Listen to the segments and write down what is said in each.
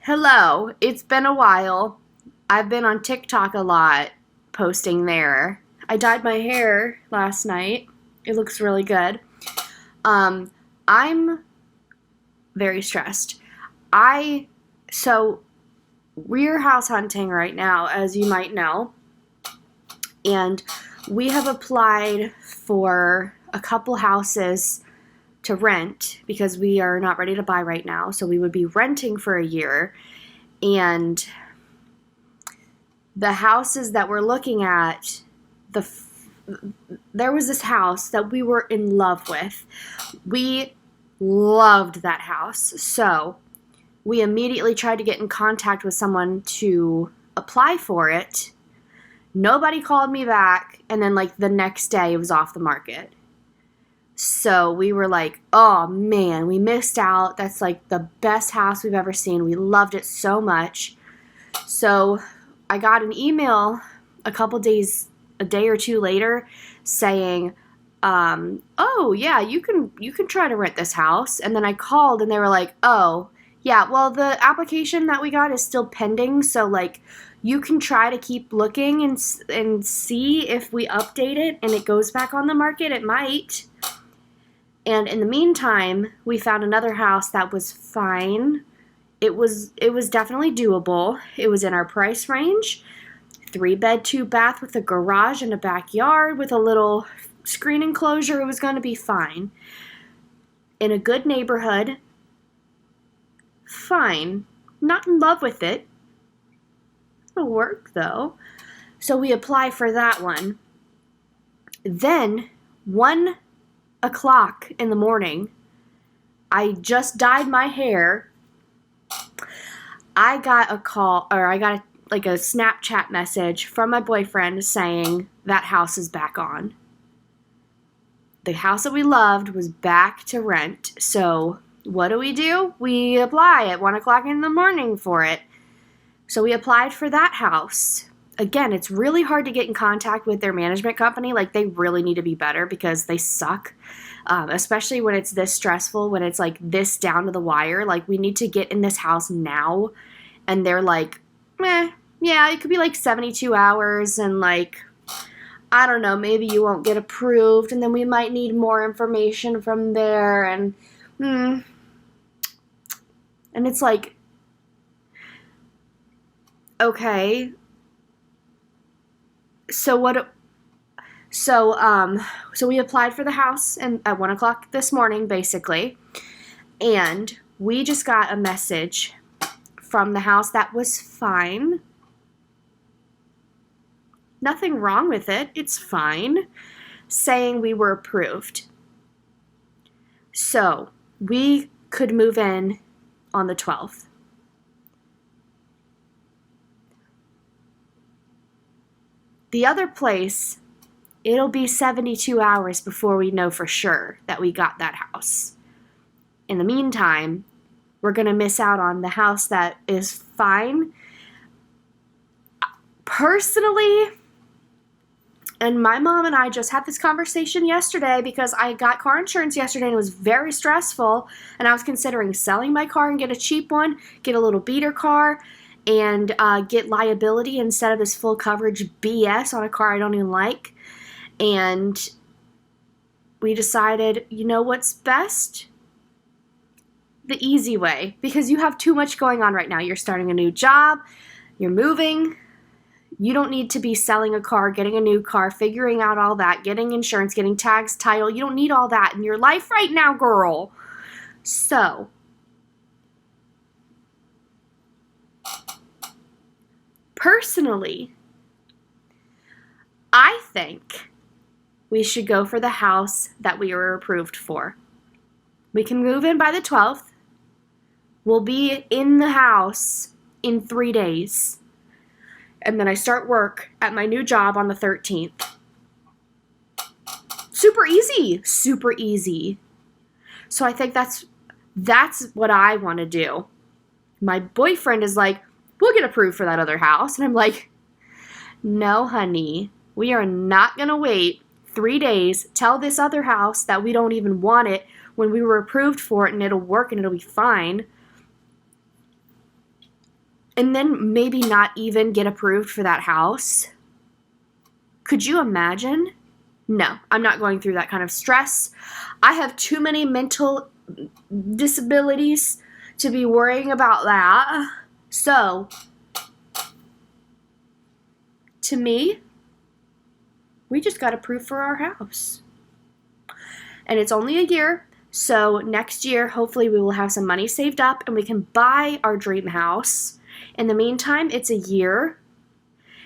Hello, it's been a while. I've been on TikTok a lot, posting there. I dyed my hair last night. It looks really good. Um, I'm very stressed. I so we're house hunting right now, as you might know, and we have applied for a couple houses to rent because we are not ready to buy right now. So we would be renting for a year, and the houses that we're looking at, there was this house that we were in love with. We loved that house. So we immediately tried to get in contact with someone to apply for it. Nobody called me back, and then like the next day it was off the market. So we were like, oh man, we missed out. That's like the best house we've ever seen. We loved it so much. So I got an email a day or two later, saying, "Oh yeah, you can try to rent this house." And then I called, and they were like, "Oh yeah, well the application that we got is still pending, so like you can try to keep looking and see if we update it and it goes back on the market. It might." And in the meantime, we found another house that was fine. It was definitely doable. It was in our price range. 3-bed, 2-bath with a garage and a backyard with a little screen enclosure. It was going to be fine. In a good neighborhood. Fine. Not in love with it. It'll work though. So we apply for that one. Then 1 o'clock in the morning, I just dyed my hair. I got a call, or I got like a Snapchat message from my boyfriend saying that house is back on. The house that we loved was back to rent. So what do? We apply at 1 o'clock in the morning for it. So we applied for that house. Again, it's really hard to get in contact with their management company. Like, they really need to be better because they suck. Especially when it's this stressful, when it's like this down to the wire. Like, we need to get in this house now. And they're like, yeah, it could be like 72 hours and like, I don't know, maybe you won't get approved and then we might need more information from there. And it's like, okay, so what? So we applied for the house and at 1 o'clock this morning, basically, and we just got a message from the house that was fine. Nothing wrong with it. It's fine. Saying we were approved. So we could move in on the 12th. The other place, it'll be 72 hours before we know for sure that we got that house. In the meantime, we're going to miss out on the house that is fine. Personally, and my mom and I just had this conversation yesterday because I got car insurance yesterday and it was very stressful, and I was considering selling my car and get a cheap one, get a little beater car, and get liability instead of this full coverage BS on a car I don't even like. And we decided, you know what's best? The easy way, because you have too much going on right now. You're starting a new job, you're moving, you don't need to be selling a car, getting a new car, figuring out all that, getting insurance, getting tags, title. You don't need all that in your life right now, girl. So, personally, I think we should go for the house that we were approved for. We can move in by the 12th. We'll be in the house in 3 days. And then I start work at my new job on the 13th. Super easy. Super easy. So I think that's what I want to do. My boyfriend is like, we'll get approved for that other house. And I'm like, no, honey. We are not going to wait 3 days, tell this other house that we don't even want it when we were approved for it and it'll work and it'll be fine. and then maybe not even get approved for that house. Could you imagine? No, I'm not going through that kind of stress. I have too many mental disabilities to be worrying about that. So, to me, we just got approved for our house. And it's only a year, so next year, hopefully, we will have some money saved up and we can buy our dream house. In the meantime, it's a year.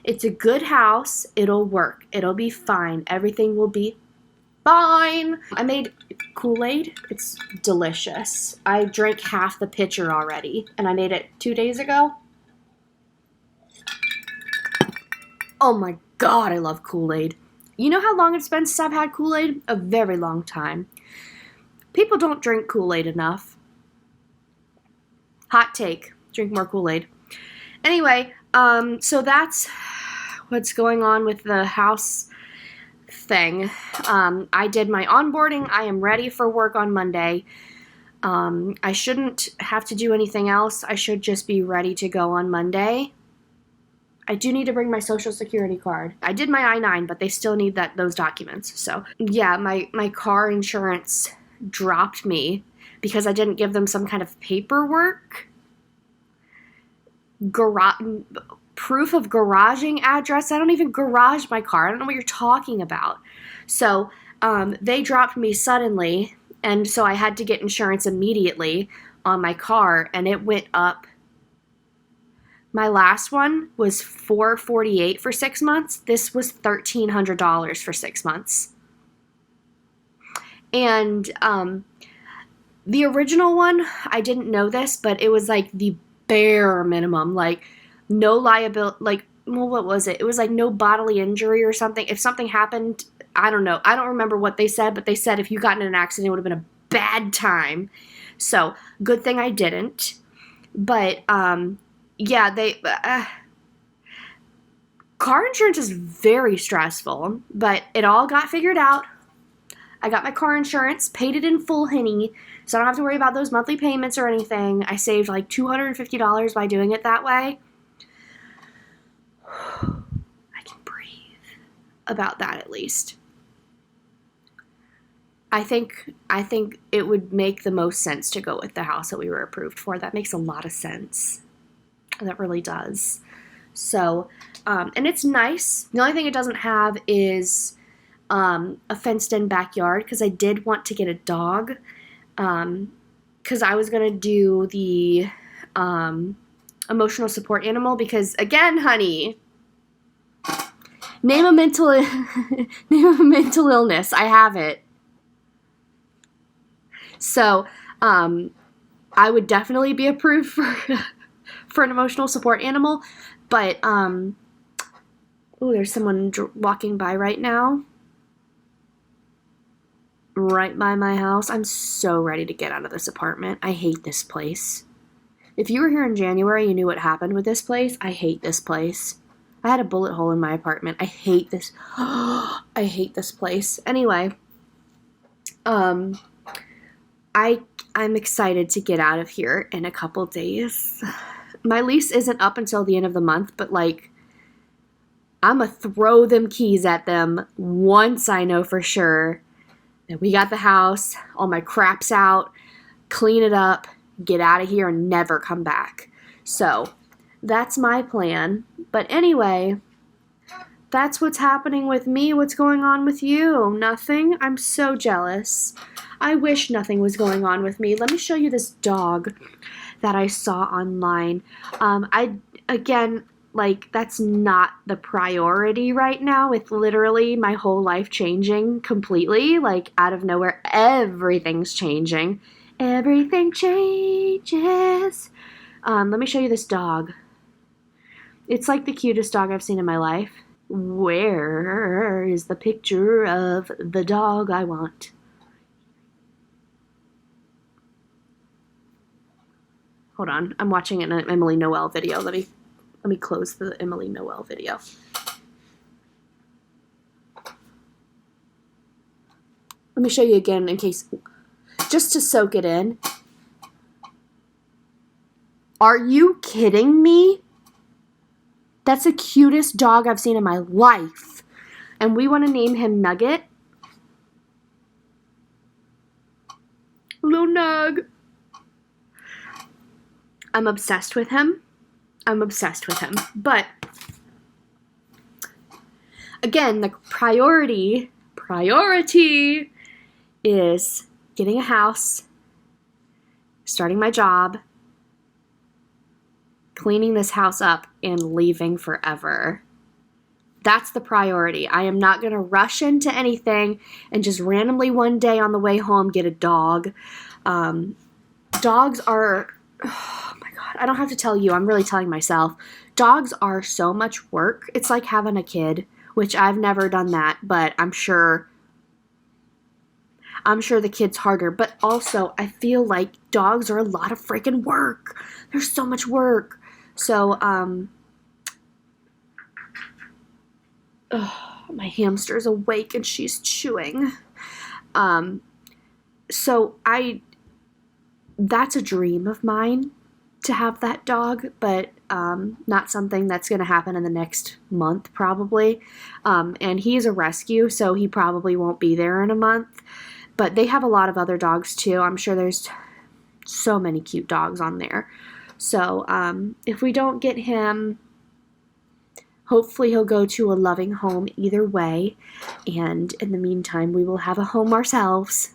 It's a good house. It'll work. It'll be fine. Everything will be fine. I made Kool-Aid. It's delicious. I drank half the pitcher already, and I made it 2 days ago. Oh my God, I love Kool-Aid. You know how long it's been since I've had Kool-Aid? A very long time. People don't drink Kool-Aid enough. Hot take. Drink more Kool-Aid. Anyway, so that's what's going on with the house thing. I did my onboarding. I am ready for work on Monday. I shouldn't have to do anything else. I should just be ready to go on Monday. I do need to bring my social security card. I did my I-9, but they still need those documents. So yeah, my car insurance dropped me because I didn't give them some kind of paperwork. Proof of garaging address. I don't even garage my car. I don't know what you're talking about. So they dropped me suddenly, and so I had to get insurance immediately on my car, and it went up. My last one was $448 for 6 months. This was $1,300 for 6 months. And the original one, I didn't know this, but it was like the bare minimum, like no liability, like, well, what was it? It was like no bodily injury or something. If something happened, I don't know. I don't remember what they said, but they said if you got in an accident, it would have been a bad time. So good thing I didn't. But yeah, car insurance is very stressful, but it all got figured out. I got my car insurance, paid it in full, honey, so I don't have to worry about those monthly payments or anything. I saved like $250 by doing it that way. I can breathe about that at least. I think it would make the most sense to go with the house that we were approved for. That makes a lot of sense. That really does. So, and it's nice. The only thing it doesn't have is a fenced-in backyard, because I did want to get a dog, because I was going to do the emotional support animal, because, again, honey, name a mental illness. I have it. So, I would definitely be approved for an emotional support animal, but, oh, there's someone walking by right now. Right by my house. I'm so ready to get out of this apartment. I hate this place. If you were here in January, you knew what happened with this place. I hate this place. I had a bullet hole in my apartment. I hate this. I hate this place. Anyway, I'm excited to get out of here in a couple days. My lease isn't up until the end of the month, but like, I'm gonna throw them keys at them once I know for sure that we got the house, all my crap's out, clean it up, get out of here, and never come back. So that's my plan. But anyway, that's what's happening with me. What's going on with you? Nothing? I'm so jealous. I wish nothing was going on with me. Let me show you this dog that I saw online. That's not the priority right now, with literally my whole life changing completely, like out of nowhere. Everything's changing. Everything changes. Let me show you this dog. It's like the cutest dog I've seen in my life. Where is the picture of the dog I want? Hold on, I'm watching an Emily Noel video. Let me close the Emily Noel video. Let me show you again in case, just to soak it in. Are you kidding me? That's the cutest dog I've seen in my life. And we want to name him Nugget. Little Nug. I'm obsessed with him. But again, the priority is getting a house, starting my job, cleaning this house up, and leaving forever. That's the priority. I am not going to rush into anything and just randomly one day on the way home get a dog. Dogs are, oh my God, I don't have to tell you, I'm really telling myself. Dogs are so much work. It's like having a kid, which I've never done that, but I'm sure the kid's harder. But also, I feel like dogs are a lot of freaking work. There's so much work. So, my hamster's awake and she's chewing. So that's a dream of mine to have that dog, but not something that's going to happen in the next month probably. And he's a rescue, so he probably won't be there in a month. But they have a lot of other dogs too. I'm sure there's so many cute dogs on there. So if we don't get him, hopefully he'll go to a loving home either way. And in the meantime, we will have a home ourselves.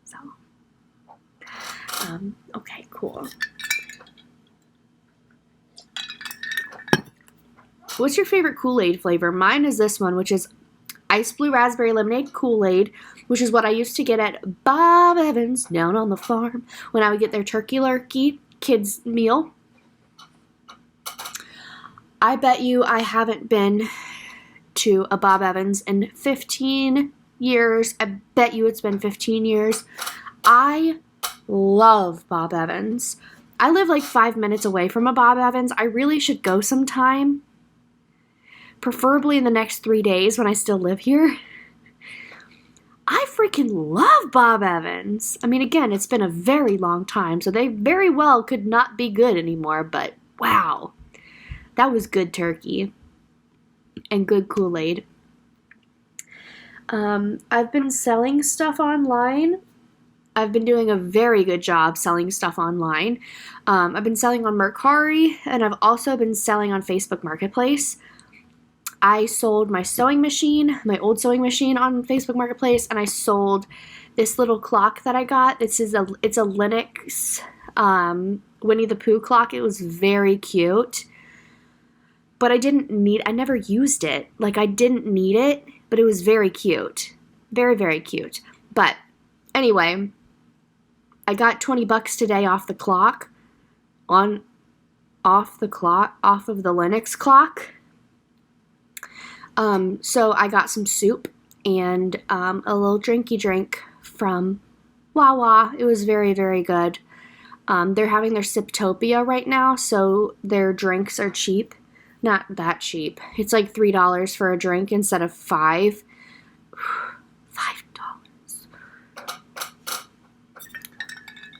So, okay, cool. What's your favorite Kool-Aid flavor? Mine is this one, which is Ice Blue Raspberry Lemonade Kool-Aid, which is what I used to get at Bob Evans down on the farm when I would get their turkey lurkey kids meal. I bet you I haven't been to a Bob Evans in 15 years. I bet you it's been 15 years. I love Bob Evans. I live like 5 minutes away from a Bob Evans. I really should go sometime. Preferably in the next 3 days when I still live here. I freaking love Bob Evans. I mean, again, it's been a very long time, so they very well could not be good anymore, but wow. That was good turkey and good Kool-Aid. I've been selling stuff online. I've been doing a very good job selling stuff online. I've been selling on Mercari, and I've also been selling on Facebook Marketplace. I sold my sewing machine, my old sewing machine on Facebook Marketplace, and I sold this little clock that I got. It's a Linux Winnie the Pooh clock. It was very cute. But I never used it. Like, I didn't need it, but it was very cute. Very, very cute. But anyway, I got $20 today off the clock. Off of the Linux clock. So I got some soup and a little drinky drink from Wawa. It was very, very good. They're having their Siptopia right now, so their drinks are cheap. Not that cheap. It's like $3 for a drink instead of $5. $5.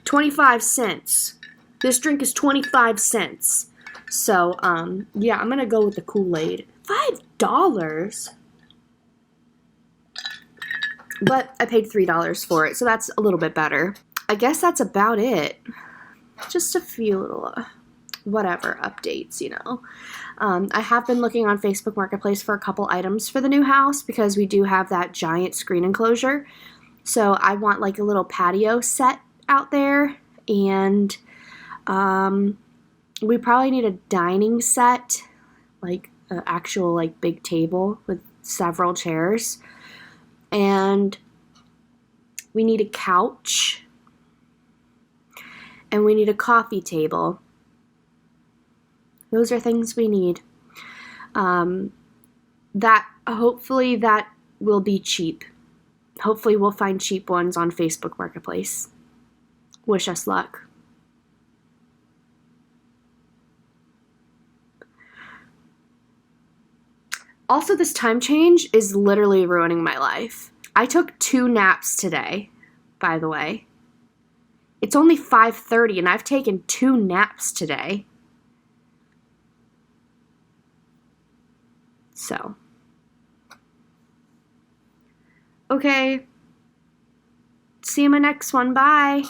25 cents. This drink is 25 cents. So, yeah, I'm gonna go with the Kool-Aid. $5? But I paid $3 for it, so that's a little bit better. I guess that's about it. Just a few little, whatever, updates, you know. I have been looking on Facebook Marketplace for a couple items for the new house because we do have that giant screen enclosure. So I want like a little patio set out there, and we probably need a dining set, like an actual like big table with several chairs, and we need a couch, and we need a coffee table. Those are things we need. Hopefully that will be cheap. Hopefully we'll find cheap ones on Facebook Marketplace. Wish us luck. Also, this time change is literally ruining my life. I took 2 naps today, by the way. It's only 5:30 and I've taken 2 naps today. So. Okay. See you in my next one. Bye.